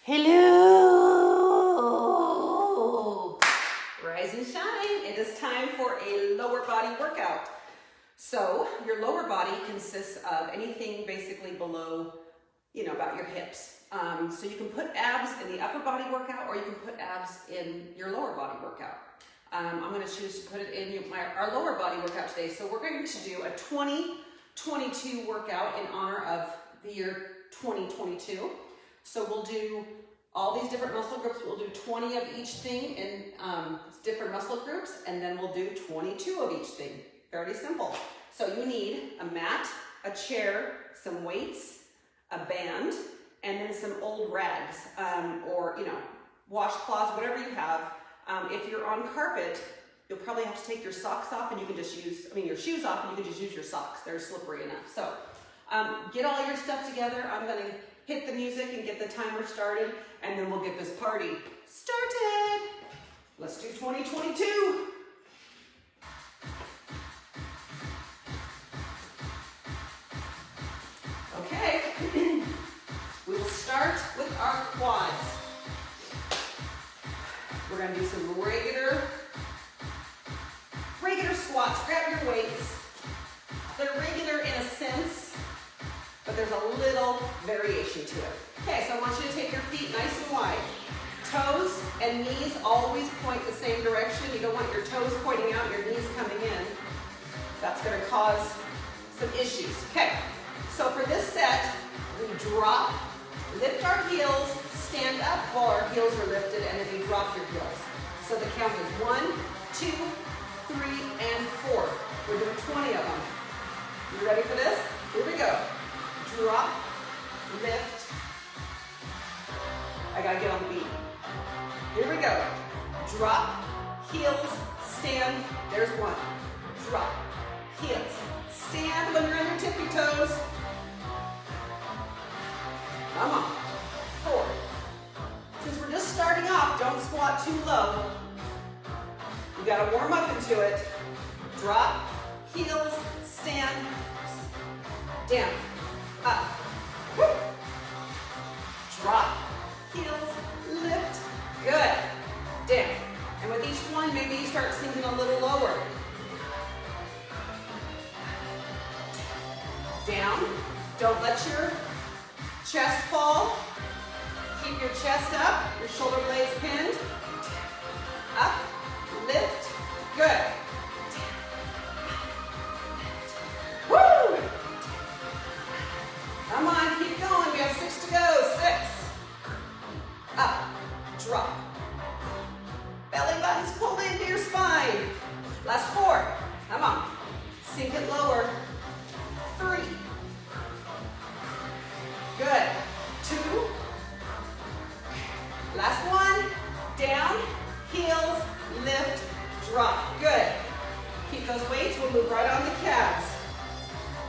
Hello! Rise and shine. It is time for a lower body workout. So your lower body consists of anything basically below, about your hips. So you can put abs in the upper body workout or you can put abs in your lower body workout. I'm going to choose to put it in our lower body workout today. So we're going to do a 2022 workout in honor of the year 2022. So we'll do all these different muscle groups. We'll do 20 of each thing in different muscle groups, and then we'll do 22 of each thing. Fairly simple. So you need a mat, a chair, some weights, a band, and then some old rags, or washcloths, whatever you have. If you're on carpet, you'll probably have to take your socks off, and you can just use, your shoes off, and you can just use your socks. They're slippery enough. So get all your stuff together. I'm going to hit the music and get the timer started, and then we'll get this party started. Let's do 2022. Okay, we'll start with our quads. We're going to do some regular squats. Grab your weights. They're regular in a sense, but there's a little variation to it. Okay, so I want you to take your feet nice and wide. Toes and knees always point the same direction. You don't want your toes pointing out, your knees coming in. That's going to cause some issues. Okay, so for this set, we drop, lift our heels, stand up while our heels are lifted, and then you drop your heels. So the count is 1, 2, 3, and 4. We're doing 20 of them. You ready for this? Here we go. Drop, lift. I gotta get on the beat. Here we go. Drop, heels, stand. There's 1. Drop, heels, stand when you're on your tippy toes. Come on. 4. Since we're just starting off, don't squat too low. You gotta warm up into it. Drop, heels, stand, down, up, woo. Drop, heels, lift, good, down. And with each one, maybe you start sinking a little lower. Down, don't let your chest fall. Keep your chest up, your shoulder blades pinned. Up, lift, good. Woo! Come on, keep going. We have 6 to go. 6. Up, drop. Belly buttons pulled into your spine. Last 4. Come on. Sink it lower. 3. Good. 2. Last 1. Down, heels, lift, drop. Good. Keep those weights. We'll move right on the calves.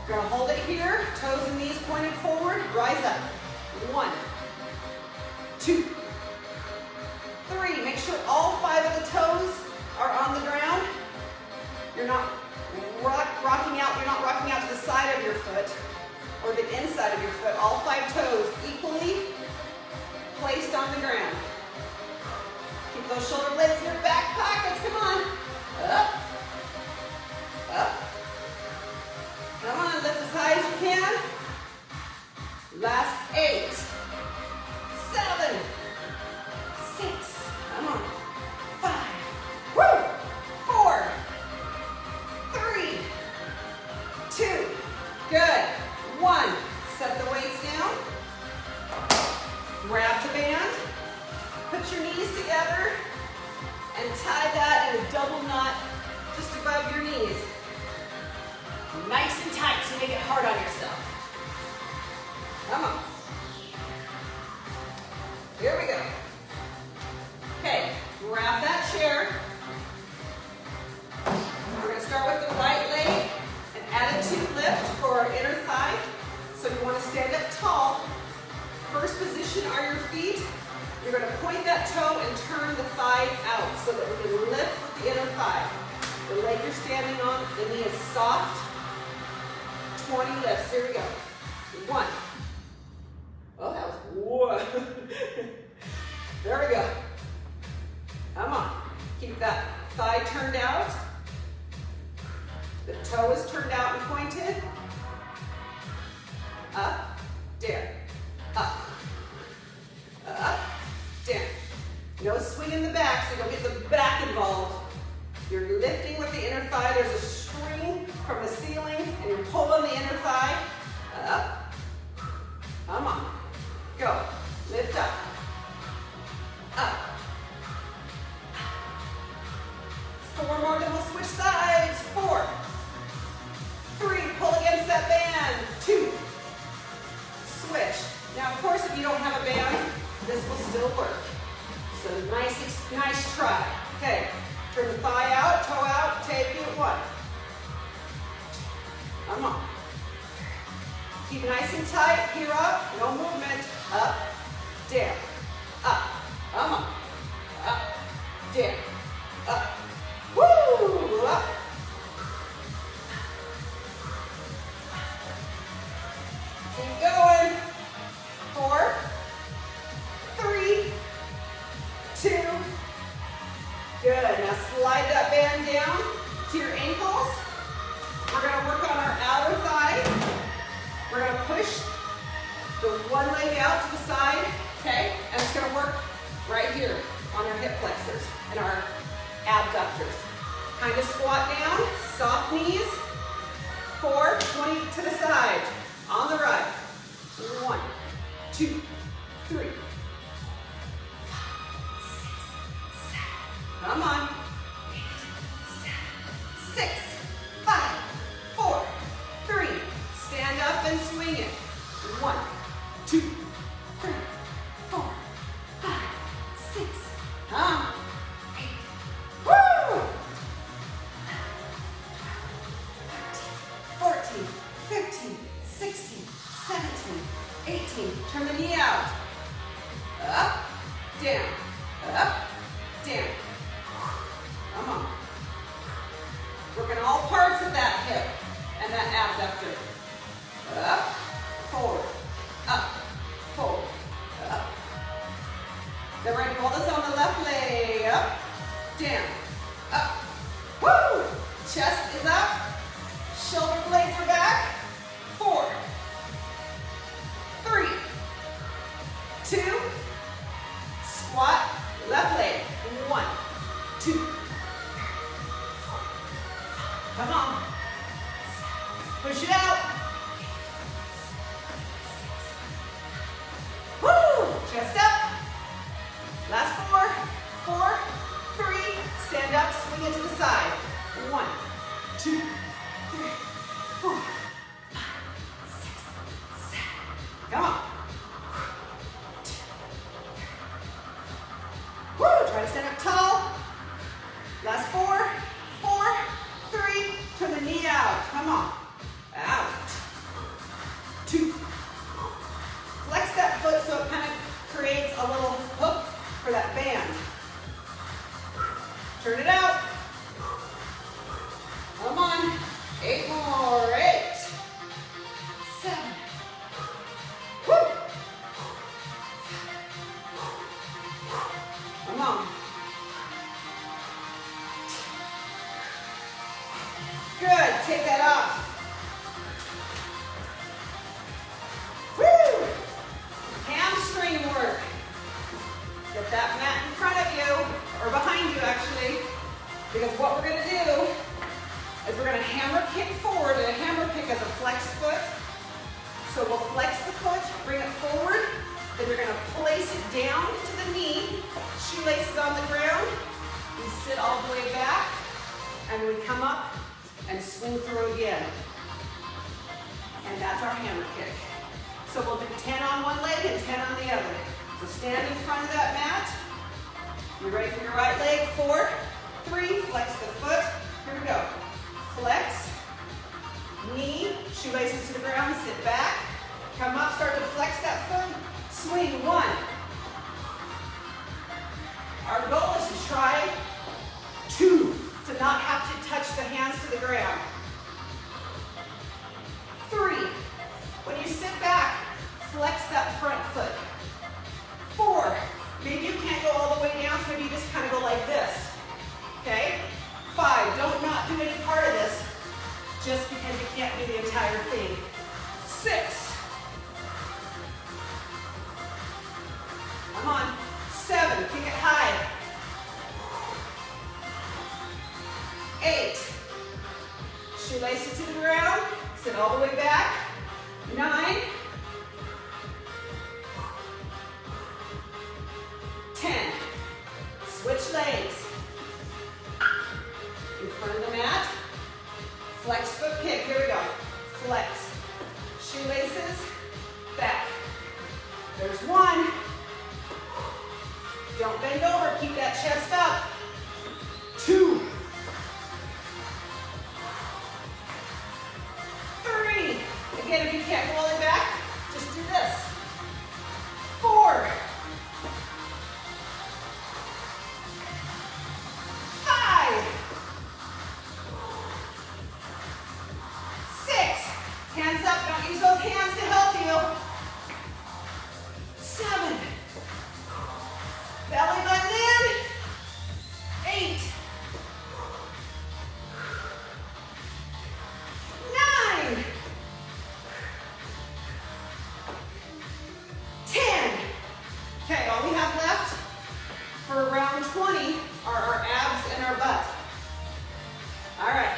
You're going to hold it here. Toes and knees pointed forward. Rise up. 1, 2, 3. Make sure all 5 of the toes are on the ground. You're not rocking out. You're not rocking out to the side of your foot or the inside of your foot. All 5 toes equally placed on the ground. Keep those shoulder blades in your back pockets. Come on. Up. Up. Come on, lift as high as you can. Last 8. 7. 6. Come on. 5. Woo! 4. 3. 2. Good. 1. Set the weights down. Grab the band. Put your knees together and tie that in a double knot just above your knees. Nice and tight so you make it hard on yourself. Come on. Here we go. Okay, grab that chair. We're going to start with the right leg and attitude lift for our inner thigh. So you want to stand up tall. First position are your feet. You're going to point that toe and turn the thigh out so that we can lift with the inner thigh. The leg you're standing on, the knee is soft. 20 lifts. Here we go. 1. Oh, that was, whoa. Keep it nice and tight. Here up. No movement. Up, down, up. Come on. Up, down, up. Woo! Up. Keep going. 4, 3, 2. Good. Now slide that band down to your ankles. We're going to work on our outer thigh. We're going to push the one leg out to the side, okay? And it's going to work right here on our hip flexors and our abductors. Kind of squat down, soft knees. 4, 20 to the side. On the right. 1, 2, 3. 5, 6, 7. Come on. 8, 7, 6, 5, 4, 3. Stand up and swing it. 1, 2, 3, 4, 5, 6. 8. Woo! 13, 14, 15, 16, 17, 18. Turn the knee out. Up, down, up, down. Come on. Working all parts of that hip and that abductor. Up, forward, up, forward, up. Then we're going to hold this on the left leg. Up, down, up. Woo! Chest is up. Shoulder blades are back. 4, 3, 2. Squat, left leg. 1, 2. 4. Come on. Push it out. Woo! Chest up. Last 4, 4, 3. Stand up, swing it to the side. 1, 2, 3, 4, 5, 6, 7. Come on. Woo! Try to stand up tall. Last 4, 4, 3. Turn the knee out. Come on. Out. 2. Flex that foot so it kind of creates a little hook for that band. Turn it out. Come on. 8 more. 8. 7. Woo. Come on. Good. Take that off. Woo! Hamstring work. Get that mat in front of you, or behind you actually, because what we're going to do is we're going to hammer kick forward, and a hammer kick is a flexed foot. So we'll flex the foot, bring it forward, then you're going to place it down to the knee, shoelaces on the ground, we sit all the way back, and we come up and swing through again. And that's our hammer kick. So we'll do 10 on one leg and 10 on the other. So stand in front of that mat. You're ready for your right leg. 4, 3, flex the foot. Here we go. Flex, knee, shoelaces to the ground, sit back. Come up, start to flex that foot. Swing, 1. Our goal is to try 2, to not have to touch the hands to the ground. 3, when you sit back, flex that front foot. 4, maybe you can't go all the way down, so maybe you just kind of go like this, okay? 5, don't not do any part of this just because you can't do the entire thing. 6, come on. 7, kick it high. 8, shoelaces to the ground, sit all the way back. 9, Okay, roll it back. Just do this. 4, 5, 6. Hands up. Don't use those hands to help you. 7. Belly button in. 8. 9. 10. Okay, all we have left for round 20 are our abs and our butt. All right.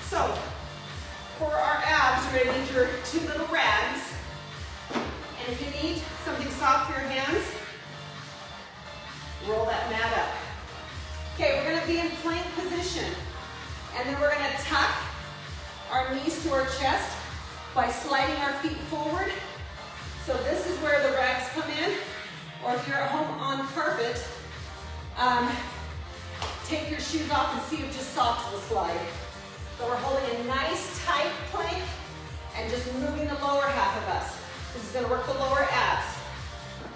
So, for our abs, you're going to need your 2 little rags. And if you need something soft for your hands, roll that mat up. Okay, we're going to be in plank position. And then we're going to tuck our knees to our chest by sliding our feet forward. So this is where the rags come in. Or if you're at home on carpet, take your shoes off and see if just socks will slide. So we're holding a nice tight plank and just moving the lower half of us. This is going to work the lower abs.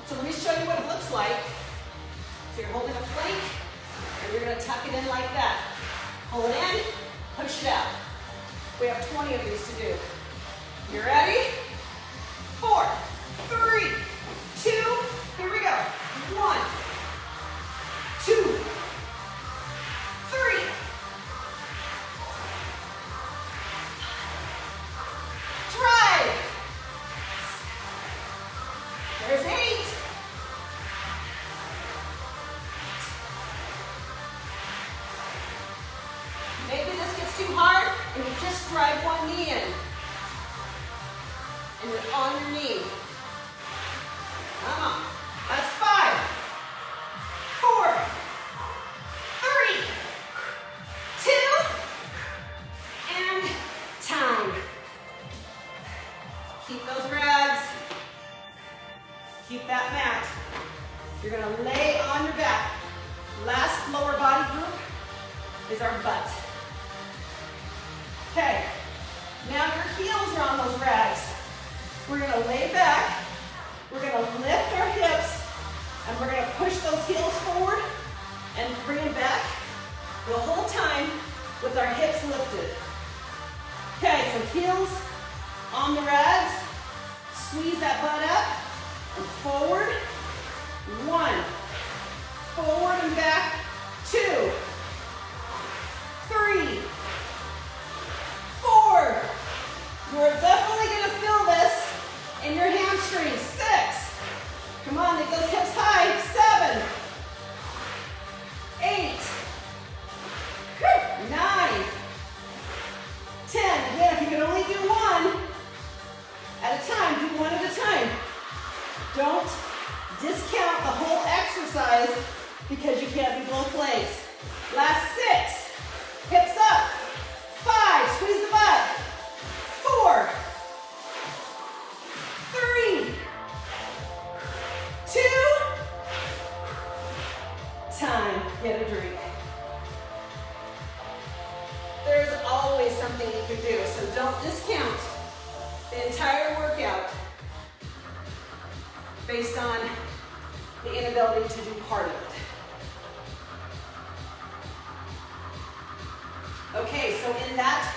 So let me show you what it looks like. So you're holding a plank and you're going to tuck it in like that. Hold it in, push it out. We have 20 of these to do. You ready? 4, 3, 2, here we go. 1, 2, 3. Drive. There's 8. Maybe this gets too hard and you just drive one knee in. And you're on your knee. Come on. That's 5, 4, 3, 2, and time. Keep those rags. Keep that mat. You're going to lay on your back. Last lower body group is our butt. Okay, now your heels are on those rags. We're going to lay back, we're going to lift our hips, and we're going to push those heels forward and bring them back the whole time with our hips lifted. Okay, so heels on the rags, squeeze that butt up, and forward, 1, forward and back, 2, 3, 4. You're definitely going to feel this in your hamstrings. 6. Come on, make those hips high. 7, 8, 9, 10. Again, if you can only do one at a time, do one at a time. Don't discount the whole exercise because you can't do both legs. Last 6. Hips up. 5. Squeeze the butt. 4, 3, 2, time. Get a drink. There's always something you can do, so don't discount the entire workout based on the inability to do part of it. Okay, so in that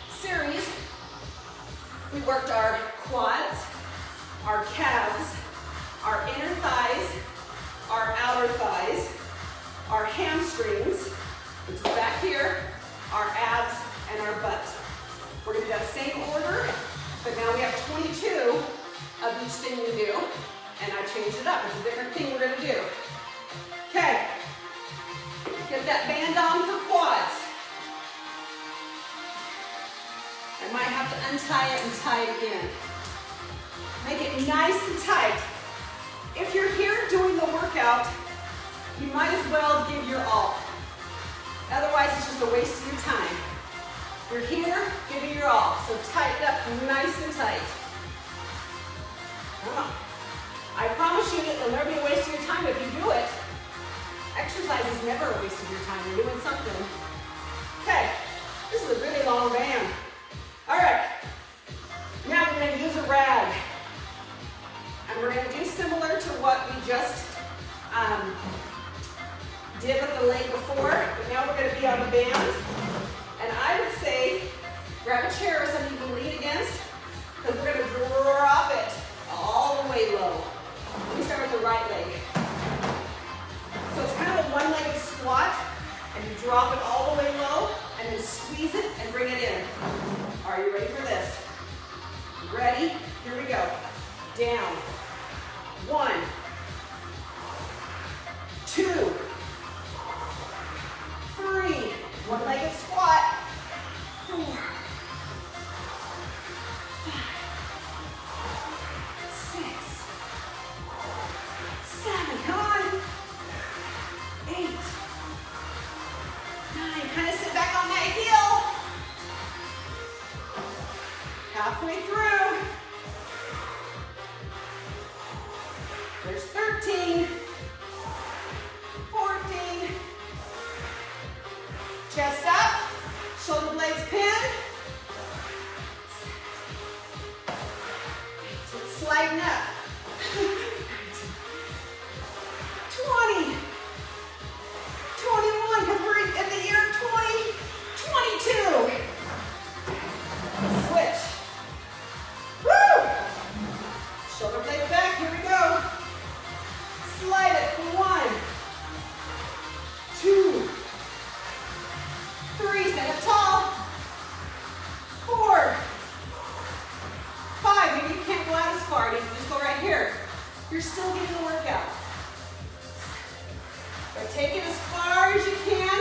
series, we worked our quads, our calves, our inner thighs, our outer thighs, our hamstrings, which is back here, our abs, and our butt. We're going to do that same order, but now we have 22 of each thing we do, and I changed it up. It's a different thing we're going to do. Okay, get that band on for quads. I might have to untie it and tie it again. Make it nice and tight. If you're here doing the workout, you might as well give your all. Otherwise, it's just a waste of your time. You're here, give it your all. So tighten up nice and tight. Come on. I promise you it'll never be a waste of your time if you do it. Exercise is never a waste of your time. You're doing something. Okay, this is a really long band. All right, against, because we're going to drop it all the way low. Let me start with the right leg. So it's kind of a one-legged squat, and you drop it all the way low, and then squeeze it and bring it in. Are you ready for this? Ready? Here we go. Down. 1, 2, 3. One-legged squat. 4, 5, 6, 7. Come on. 8, 9. Kind of sit back on that heel. Halfway through. There's 13, 14. Chest up, shoulder blades pin. It's sliding up. 20, 21, because we're in the year 2022. Switch. Woo! Shoulder blades back, here we go. Slide it for 1, 2, 3, stand up tall. 4, 5, maybe you can't go out as far, you can just go right here. You're still getting the workout. So take it as far as you can,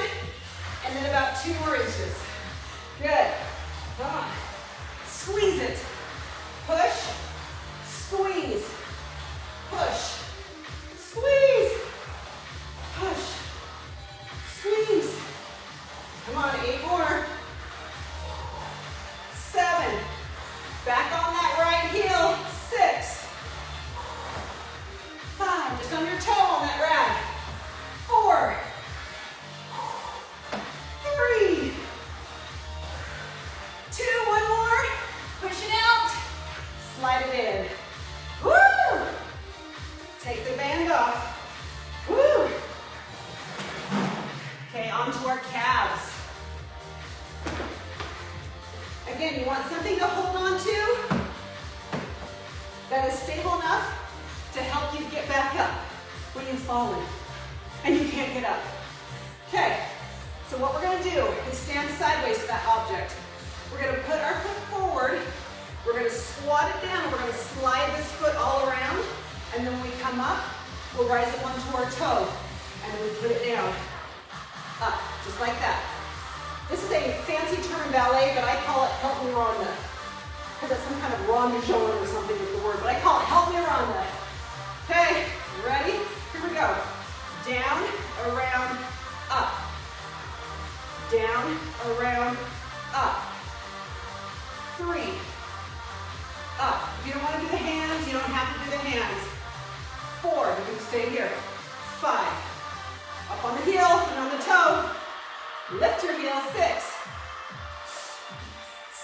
and then about 2 more inches. Good. Come on. Squeeze it. Push, squeeze, push, squeeze, push, squeeze. Come on, 8 more. 7. Back on that right heel. 6. 5. Just on your toe on that rag. 4. 3. 2. 1 more. Push it out. Slide it in. Woo! Take the band off. Woo! Okay, onto our calves. Again, you want something to hold on to that is stable enough to help you get back up when you've fallen and you can't get up. Okay, so what we're going to do is stand sideways to that object. We're going to put our foot forward, we're going to squat it down, and we're going to slide this foot all around, and then when we come up, we'll rise it onto our toe, and then we put it down, up, just like that. This is a fancy term in ballet, but I call it help me ronda, because it's some kind of rondajon or something is the word, but I call it help me ronda. Okay, you ready? Here we go. Down, around, up. Down, around, up. 3, up. If you don't want to do the hands, you don't have to do the hands. 4, you can stay here. 5, up on the heel and on the toe. Lift your heel. 6,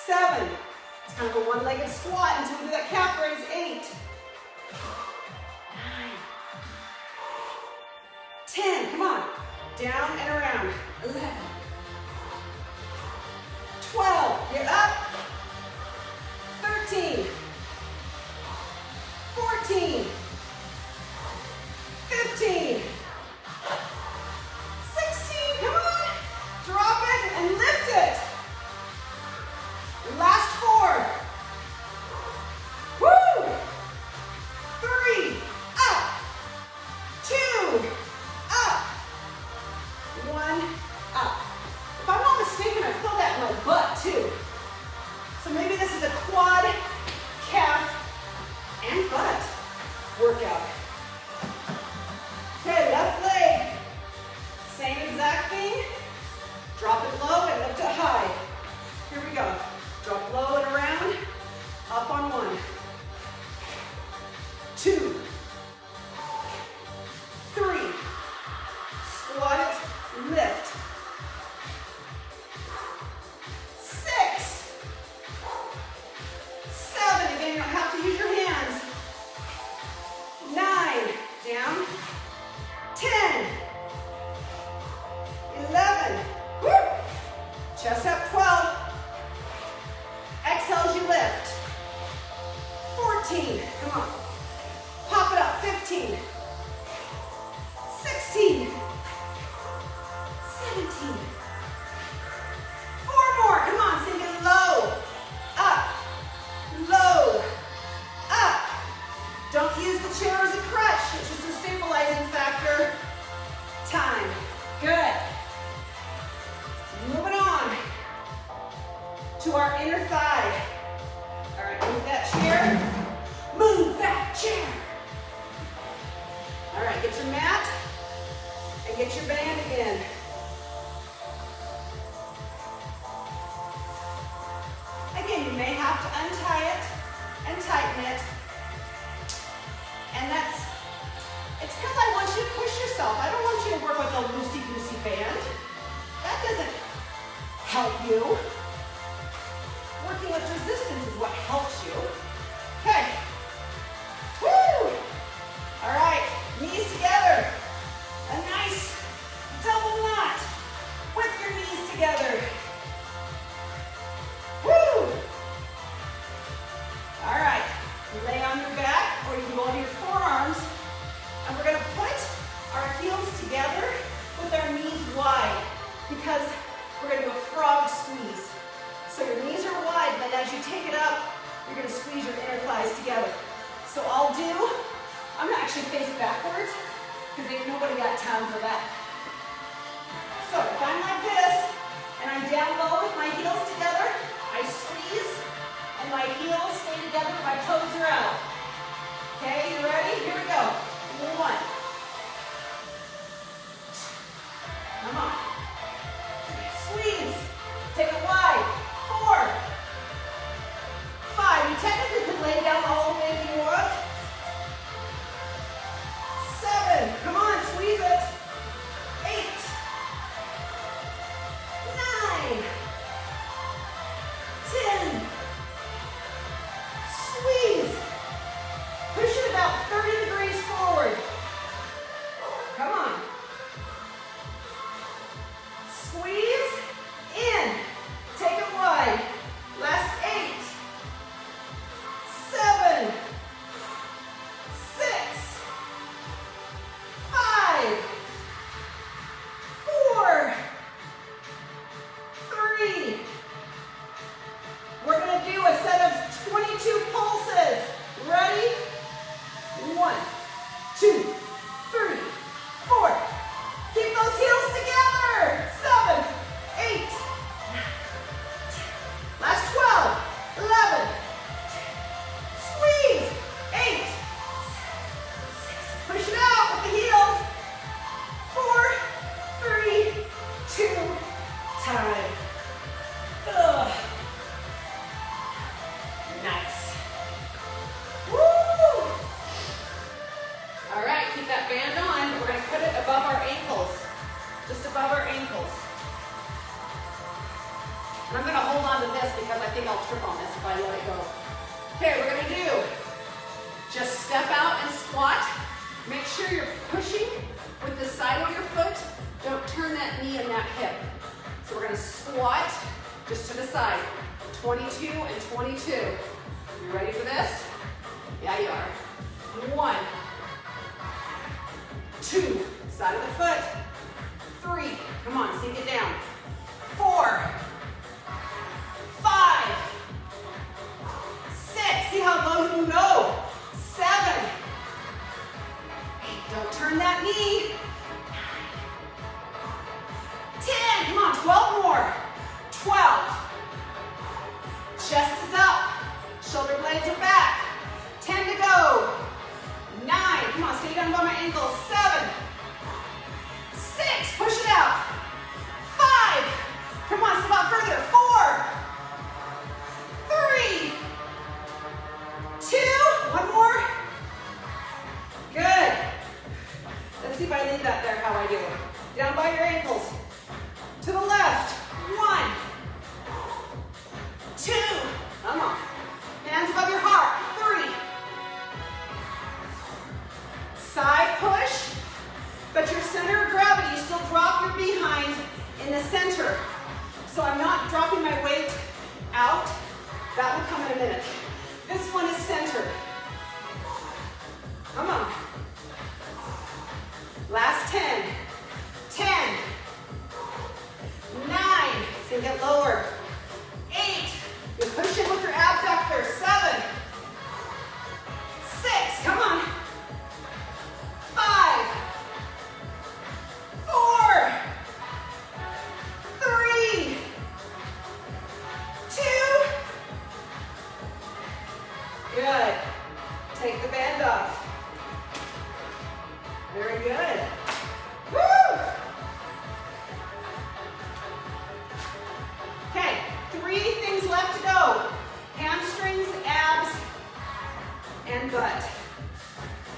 7. It's kind of a one-legged squat until we do that calf raise. 8, 9, 10. Come on. Down and around. 11, 12. Get up. 13, 14, 15, 16. Come on. Drop it and lift it. Last 4. Woo! 3, up. 2, up. 1, up. If I'm not mistaken, I feel that in my butt too. Come on. Pop it up. 15. 16. 17. 4 more. Come on, sink it low. Up. Low. Up. Don't use the chair as a crutch. It's just a stabilizing factor. Time. Good. Moving on to our inner thigh. All right, move that chair. Move that chair. All right, get your mat and get your band again. Again, you may have to untie it and tighten it. And it's because I want you to push yourself. I don't want you to work with a loosey-goosey band. That doesn't help you. Working with resistance is what helps you. Okay. Woo! All right, knees together. A nice double knot with your knees together. Woo! All right, lay on your back or you can go onto your forearms. And we're gonna put our heels together with our knees wide because we're gonna do a frog squeeze. So your knees are wide, then as you take it up, you're gonna squeeze your inner thighs together. So I'm gonna actually face backwards because ain't nobody got time for that. So if I'm like this and I'm down low with my heels together, I squeeze and my heels stay together, my toes are out. Okay, you ready? Here we go. 1. Come on. Squeeze. Take it wide. 4. 5. You technically could lay down the whole thing if you want. 7. Come on, squeeze it. 8. 9. 10. Squeeze. Push it about 30 degrees forward. Come on. Squeeze in. Take it wide. Last 8. 7. 6. 5. 4. 3. We're going to do a set of 22 pulses. Ready? 1, 2, 3, 4. Keep those heels together. 7, 8, 9, 10. Last 12, 11. Squeeze. 8, 7, 6. Push it out with the heels. 4, 3, 2. Time. Ugh. Nice. Woo! All right, keep that band on. We're going to put it above our ankles, just above our ankles. And I'm going to hold on to this because I think I'll trip on this if I let it go. Okay, we're going to do just step out and squat. Make sure you're pushing with the side of your foot. Don't turn that knee and that hip. So we're going to squat just to the side. 22 and 22. You ready for this? Yeah, you are. 1, 2, side of the foot. 3, come on, sink it down. 4, 5, 6, see how low you can go. 7, 8, don't turn that knee. 10, come on, 12 more. 12, chest is up, shoulder blades are back. 10 to go. 9, come on, stay down by my ankles. 7, 6, push it out. 5, come on, step out further. 4, 3, 2, one more. Good. Let's see if I leave that there how I do. Down by your ankles. To the left. 1, 2, come on. Hands above your heart. 3. Side push, but your center of gravity, you still drop your behind in the center. So I'm not dropping my weight out. That will come in a minute. This one is centered. Come on. Last 10. 10. 9. Sink it lower. 8. You push in with your abductor. 7. 6. Come on. 5. 4. 3. 2. Good. Take the band off. Very good. Woo! Okay, 3 things left to go. Hamstrings, abs, and butt.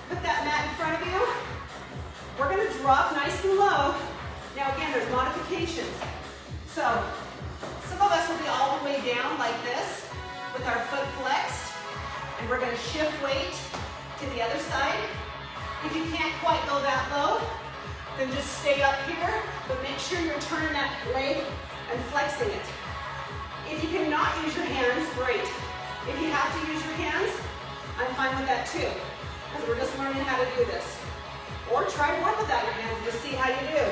Put that mat in front of you. We're gonna drop nice and low. Now again, there's modifications. So, some of us will be all the way down like this with our foot flexed. And we're gonna shift weight to the other side. If you can't quite go that low, then just stay up here, but make sure you're turning that leg and flexing it. If you cannot use your hands, great. If you have to use your hands, I'm fine with that too, because we're just learning how to do this. Or try one without your hands and just see how you do.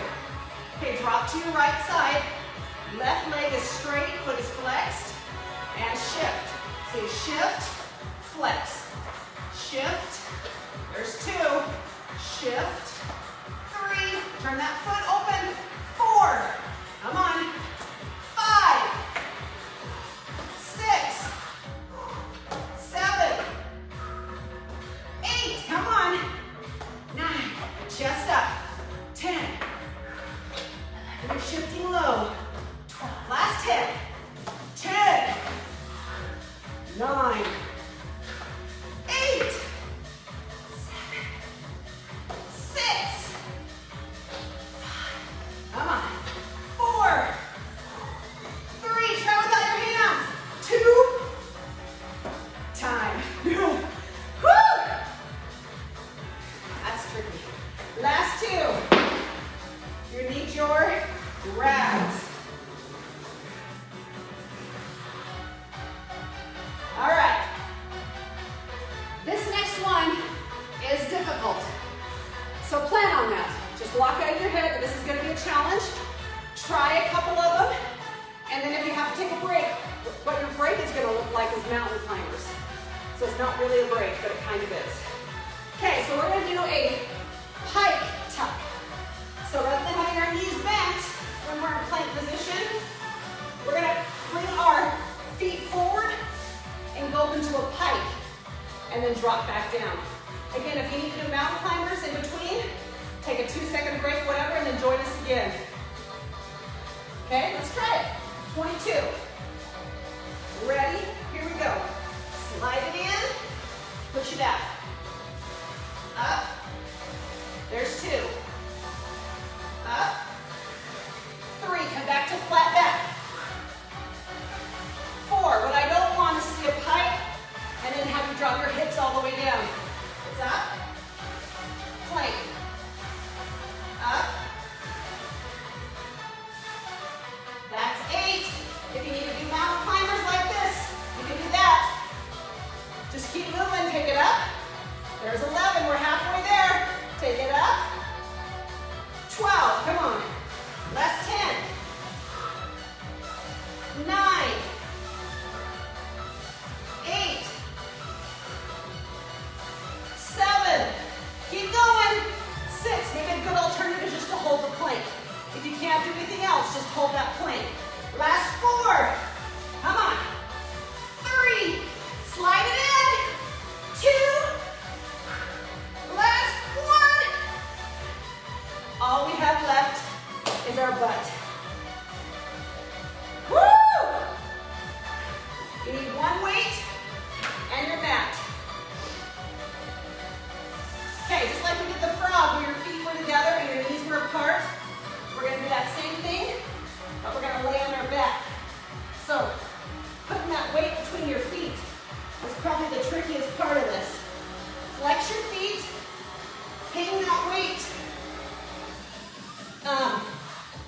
Okay, drop to your right side. Left leg is straight, foot is flexed, and shift. So you shift, flex, shift. There's 2, shift, 3, turn that foot open, 4, come on, 5, 6, 7, 8, come on, 9, chest up, 10, 11, you're shifting low, 12, last 10, 10, 9, 8, 6, 5, come on, 4, 3, try without your hands, 2, time, woo, that's tricky, last 2, you need your rags, all right, this next one is difficult. So plan on that. Just block out of your head that this is going to be a challenge. Try a couple of them. And then if you have to take a break, what your break is going to look like is mountain climbers. So it's not really a break, but it kind of is. Okay, so we're going to do a pike tuck. So rather than having our knees bent when we're in plank position, we're going to bring our feet forward and go into a pike and then drop back down. Again, if you need to do mountain climbers in between, take a 2-second break, whatever, and then join us again. Okay, let's try it. 22. Ready? Here we go. Slide it in, push it out. Up. There's 2. Up. 3, come back to flat back. 4, what I don't want is to see a pike and then have you drop your hips all the way down. It's up, plank, up. That's 8. If you need to do mountain climbers like this, you can do that. Just keep moving, take it up. There's 11, we're halfway there. Take it up. 12, come on. Last 10. 9. 8. 7. Keep going. 6. Maybe a good alternative is just to hold the plank. If you can't do anything else, just hold that plank. Last 4. Come on. 3. Slide it in. 2. Last 1. All we have left is our butt. Woo! You need one weight and your mat. Okay, just like we did the frog where your feet were together and your knees were apart, we're going to do that same thing, but we're going to lay on our back. So, putting that weight between your feet is probably the trickiest part of this. Flex your feet, hang that weight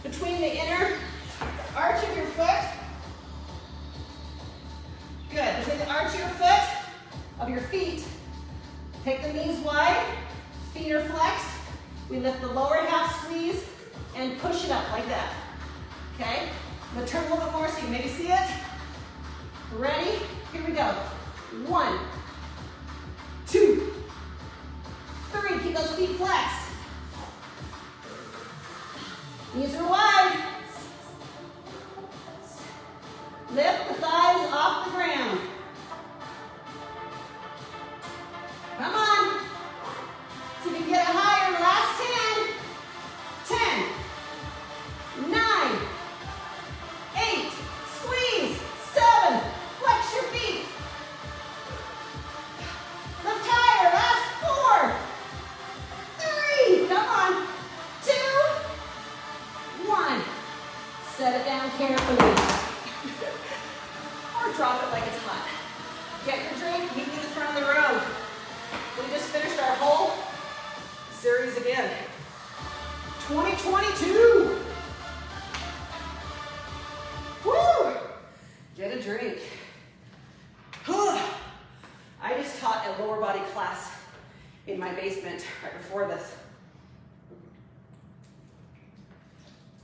between the inner arch of your foot. Good, between the arch of your foot, of your feet, Take the knees wide, feet are flexed. We lift the lower half, squeeze, and push it up like that. Okay? I'm gonna turn a little bit more so you can maybe see it. Ready? Here we go. 1, 2, 3. Keep those feet flexed. Knees are wide. Lift the thighs off the ground. Come on. See if you can get it higher. Last 10. 10. 9. 8. Squeeze. 7. Flex your feet. Lift higher. Last 4. 3. Come on. 2. 1. Set it down carefully. Or drop it like it's hot. Get your drink, meet me in the front of the room. We just finished our whole series again. 2022. Woo! Get a drink. I just taught a lower body class in my basement right before this.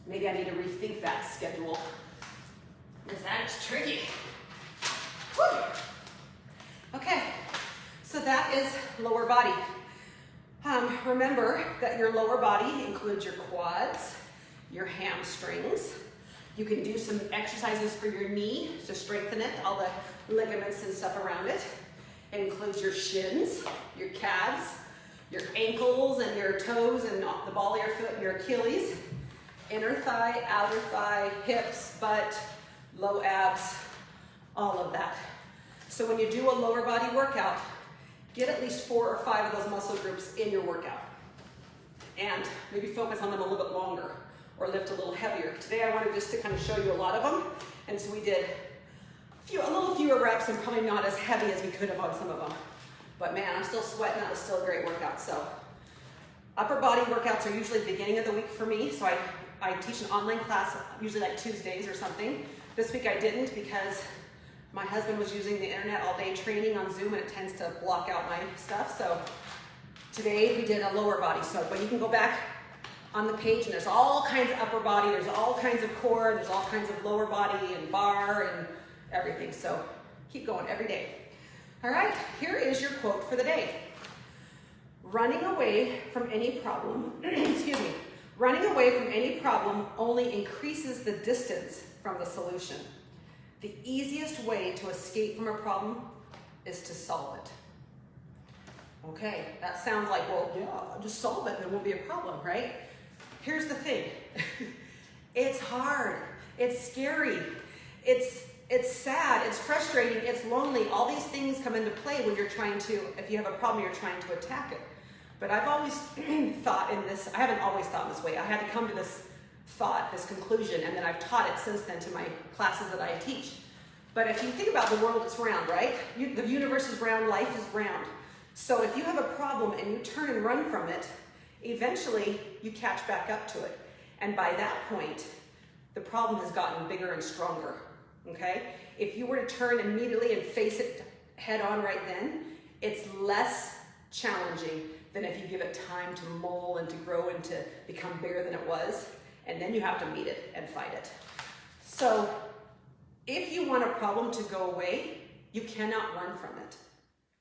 Maybe I need to rethink that schedule, because that is tricky. Woo. Okay, so that is lower body. Remember that your lower body includes your quads, your hamstrings. You can do some exercises for your knee to strengthen it, all the ligaments and stuff around it. It includes your shins, your calves, your ankles and your toes and the ball of your foot and your Achilles, inner thigh, outer thigh, hips, butt, low abs, all of that. So when you do a lower body workout, get at least 4 or 5 of those muscle groups in your workout. And maybe focus on them a little bit longer or lift a little heavier. Today I wanted just to kind of show you a lot of them. And so we did a little fewer reps and probably not as heavy as we could have on some of them. But man, I'm still sweating. That was still a great workout. So upper body workouts are usually the beginning of the week for me. So I teach an online class, usually like Tuesdays or something. This week I didn't because my husband was using the internet all day training on Zoom and it tends to block out my stuff. So today we did a lower body. So, but you can go back on the page and there's all kinds of upper body, there's all kinds of core, there's all kinds of lower body and bar and everything. So keep going every day. All right, here is your quote for the day. Running away from any problem, excuse me, running away from any problem only increases the distance from the solution. The easiest way to escape from a problem is to solve it. Okay, that sounds like, well, yeah, just solve it, there won't be a problem, right? Here's the thing. It's hard, it's scary, it's sad, it's frustrating, it's lonely. All these things come into play when you're trying to, if you have a problem, you're trying to attack it. But I've always thought in this, I haven't always thought this way. I had to come to this thought, this conclusion, and then I've taught it since then to my classes that I teach. But if you think about the world, it's round, right? The universe is round, life is round. So if you have a problem and you turn and run from it, eventually you catch back up to it. And by that point, the problem has gotten bigger and stronger, okay? If you were to turn immediately and face it head on right then, it's less challenging than if you give it time to mull and to grow and to become bigger than it was. And then you have to meet it and fight it. So if you want a problem to go away, you cannot run from it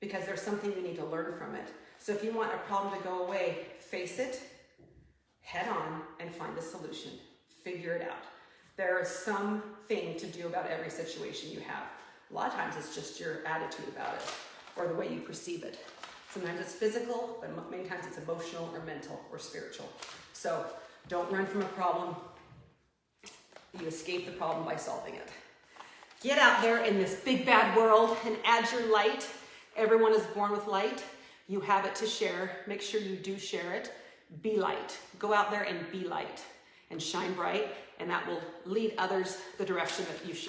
because there's something you need to learn from it. So if you want a problem to go away, face it head on and find a solution. Figure it out. There is something to do about every situation you have. A lot of times it's just your attitude about it or the way you perceive it. Sometimes it's physical, but many times it's emotional or mental or spiritual. So don't run from a problem. You escape the problem by solving it. Get out there in this big bad world and add your light. Everyone is born with light. You have it to share. Make sure you do share it. Be light. Go out there and be light and shine bright, and that will lead others the direction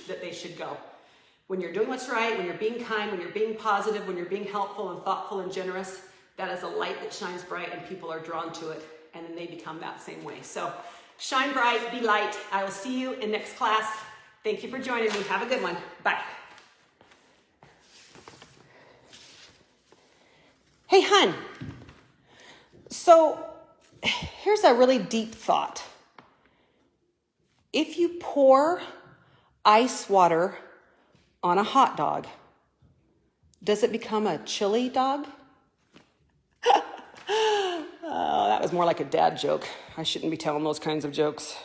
that they should go. When you're doing what's right, when you're being kind, when you're being positive, when you're being helpful and thoughtful and generous, that is a light that shines bright and people are drawn to it, and then they become that same way. So shine bright, be light. I will see you in next class. Thank you for joining me. Have a good one. Bye. Hey, hun. So here's a really deep thought. If you pour ice water on a hot dog, does it become a chili dog? Oh, that was more like a dad joke. I shouldn't be telling those kinds of jokes.